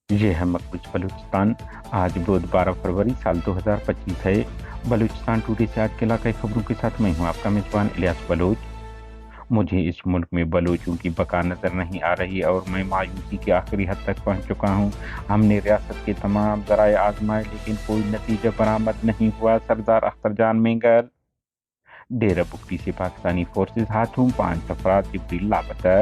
ये है मकबूज बलूचिस्तान। आज बुध 12 फरवरी साल 2025 है। बलूचिस्तान टुडे से आज के इलाकाई खबरों के साथ मैं हूँ आपका मेजबान इलियास बलोच। मुझे इस मुल्क में बलोचों की बका नजर नहीं आ रही और मैं मायूसी की आखिरी हद तक पहुँच चुका हूँ। हमने रियासत के तमाम जराए आजमाए लेकिन कोई नतीजा बरामद नहीं हुआ। सरदार अख्तर जान मेंगल। डेरा बुगटी से पाकिस्तानी फोर्सेज हाथों 5 अफराद जिब्रील लापता।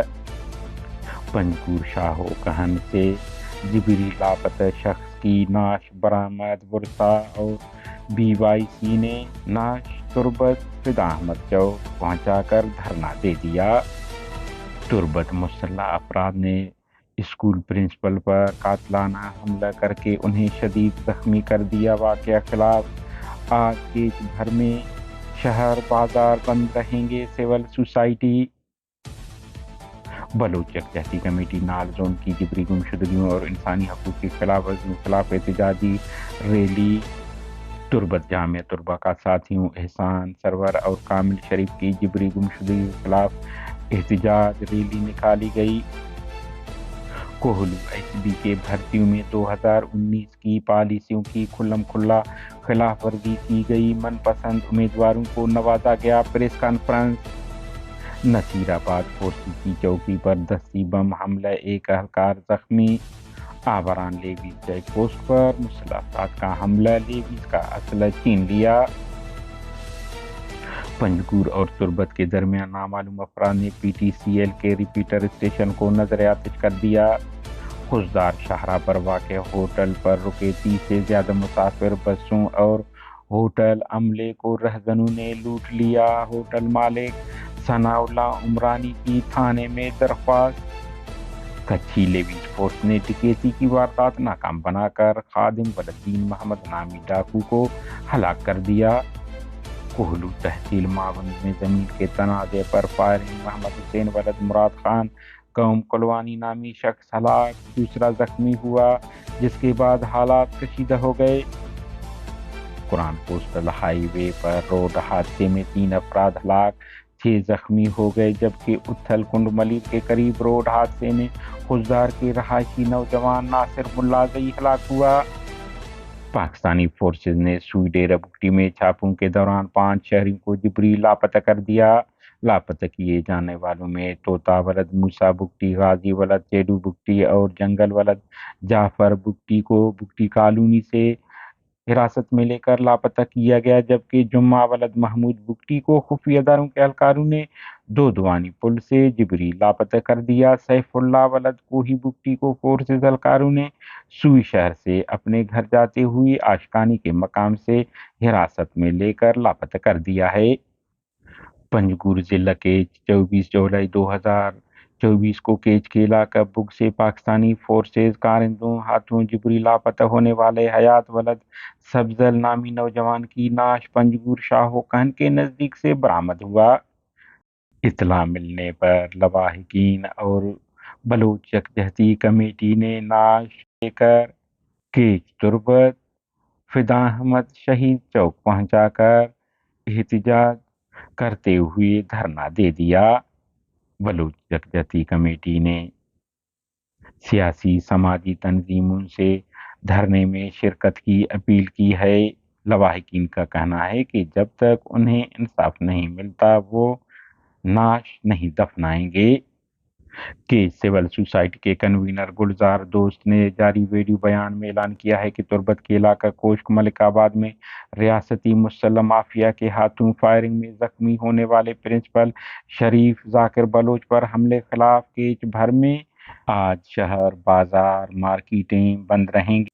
पंजगूर शाहो कहन से जिबरी लापता शख्स की नाश बरामद। बुरसा और BYC ने नाश तुरबत फिदा अहमद चौक पहुंचाकर धरना दे दिया। तुरबत मुसल्लह अफराद ने स्कूल प्रिंसिपल पर कातलाना हमला करके उन्हें शदीद जख्मी कर दिया। वाक़या खिलाफ आज देश भर में शहर बाजार बंद रहेंगे। सिविल सोसाइटी बलोच यकजहती कमेटी नाल जोन की जिबरी गुमशुदगियों और इंसानी हकूक़ के खिलाफ एहतजाजी रैली। तुरबत जामिया तुरबा का साथियों एहसान सरवर और कामिल शरीफ की जिबरी गुमशुदगी के खिलाफ एहतजाज रैली निकाली गई। कोहलू HB के भर्तियों में 2019 की पॉलिसियों की खुल्लम खुल्ला खिलाफ वर्जी की गई। मनपसंद उम्मीदवारों को नवाजा गया। Press conference. नसीराबाद फोर्सी की चौकी पर दस्ती बम हमला, एक एहलकार जख्मी। आबरान लेवीज चेक पोस्ट पर मुसल्लह अफराद का हमला, लेवीज का असला छीन लिया। पंजगूर और तुरबत के दरमियान नामालूम अफराद ने PTCL के रिपीटर स्टेशन को नजर आतिश कर दिया। खुशदार शाहरा पर वाक़ होटल पर रुके 30 से ज्यादा मुसाफिर बसों और होटल अमले को रहजनों ने लूट लिया। होटल मालिक सनाउल्लाह उमरानी की थाने में दरख्वास्त। कच्ची लेवीज फोर्स ने डकैती की वारदात नाकाम बनाकर खादिम वलद्दीन मोहम्मद नामी डाकू को हलाक कर दिया। कोहलू तहसील मावन में जमीन के तनाज़े पर फायरिंग, मोहम्मद हुसैन वलद मुराद खान कौम कुलवानी नामी शख्स हलाक, दूसरा जख्मी हुआ जिसके बाद हालात कशीदा हो गए। कुरान कोस्टल हाईवे पर रोड हादसे में 3 अफराद हलाक, 6 जख्मी हो गए जबकि उथल कुंड मलिक के करीब रोड हादसे में खुशदार के रहायशी नौजवान नासिर मुल्लाजई हलाक हुआ। पाकिस्तानी फोर्सेज ने सुई डेरा बुगटी में छापों के दौरान 5 शहरियों को जिबरी लापता कर दिया। लापता किए जाने वालों में तोता वलद मूसा बुगटी, गाजी वलद चेडू बुगटी और जंगल वलद जाफर बुगटी को बुगटी कॉलोनी से हिरासत में लेकर लापता किया गया जबकि जुम्मा वलद महमूद बुगटी को खुफिया इदारों के एहलकारों ने दोदवानी पुल से जिबरी लापता कर दिया। सैफुल्लाह वलद कोही बुगटी को फोर्सेज एहलकारों ने सुई शहर से अपने घर जाते हुए आशकानी के मकाम से हिरासत में लेकर लापता कर दिया है। पंजगूर जिला के 24 जुलाई 2024 को केच के इलाका बुग से पाकिस्तानी फोर्सेज कारिंदों हाथों जिबरी लापता होने वाले हयात वलद सब्जल नामी नौजवान की नाश पंजगूर शाहो कहन के नजदीक से बरामद हुआ। इतला मिलने पर लवाहिकीन और बलोच यकजहती कमेटी ने नाश लेकर केच तुरबत फिदा अहमद शहीद चौक पहुंचाकर एहतजाज करते हुए धरना दे दिया। बलूच यकजहती कमेटी ने सियासी समाजी तंजीमों से धरने में शिरकत की अपील की है। लवाहिकीन का कहना है कि जब तक उन्हें इंसाफ नहीं मिलता वो नाश नहीं दफनाएंगे। कि सिविल सोसाइटी के कन्वीनर गुलजार दोस्त ने जारी वीडियो बयान में ऐलान किया है कि तुरबत के इलाका कोश्क मलिकाबाद में रियासती मुसल्लह माफिया के हाथों फायरिंग में जख्मी होने वाले प्रिंसिपल शरीफ जाकिर बलोच पर हमले खिलाफ देश भर में आज शहर बाजार मार्केटें बंद रहेंगी।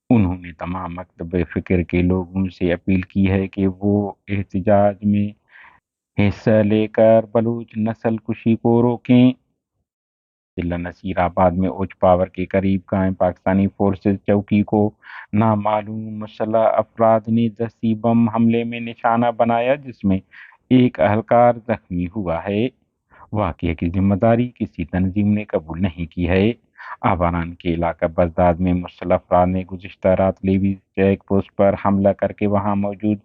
उन्होंने तमाम मकतब फिक्र के लोगों से अपील की है कि वो एहतजाज में हिस्सा लेकर बलूच नस्ल कुशी को रोकें। जिला नसीराबाद में उच्च पावर के करीब कायम पाकिस्तानी फोर्सेज चौकी को नामालूम मुसल्लह अफराद ने दस्ती बम हमले में निशाना बनाया जिसमें एक एहलकार जख्मी हुआ है। वाक़ये की जिम्मेदारी किसी तंजीम ने कबूल नहीं की है। आवारान के इलाका बगदाद में मुसल्लह अफराद ने गुज़िश्ता रात लेवीज चेक पोस्ट पर हमला करके वहां मौजूद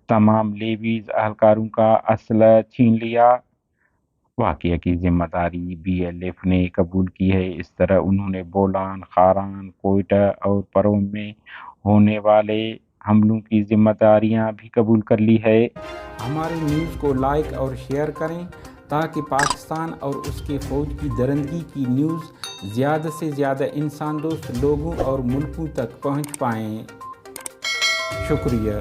तमाम लेवीज एहलकारों का असला छीन लिया। واقعہ کی ذمہ داری BLF نے قبول کی ہے۔ اس طرح انہوں نے بولان، خاران، کوئٹہ اور پرو میں ہونے والے حملوں کی ذمہ داریاں بھی قبول کر لی ہے۔ ہماری نیوز کو لائک اور شیئر کریں تاکہ پاکستان اور اس کے فوج کی درندگی کی نیوز زیادہ سے زیادہ انسان دوست لوگوں اور ملکوں تک پہنچ پائیں۔ شکریہ۔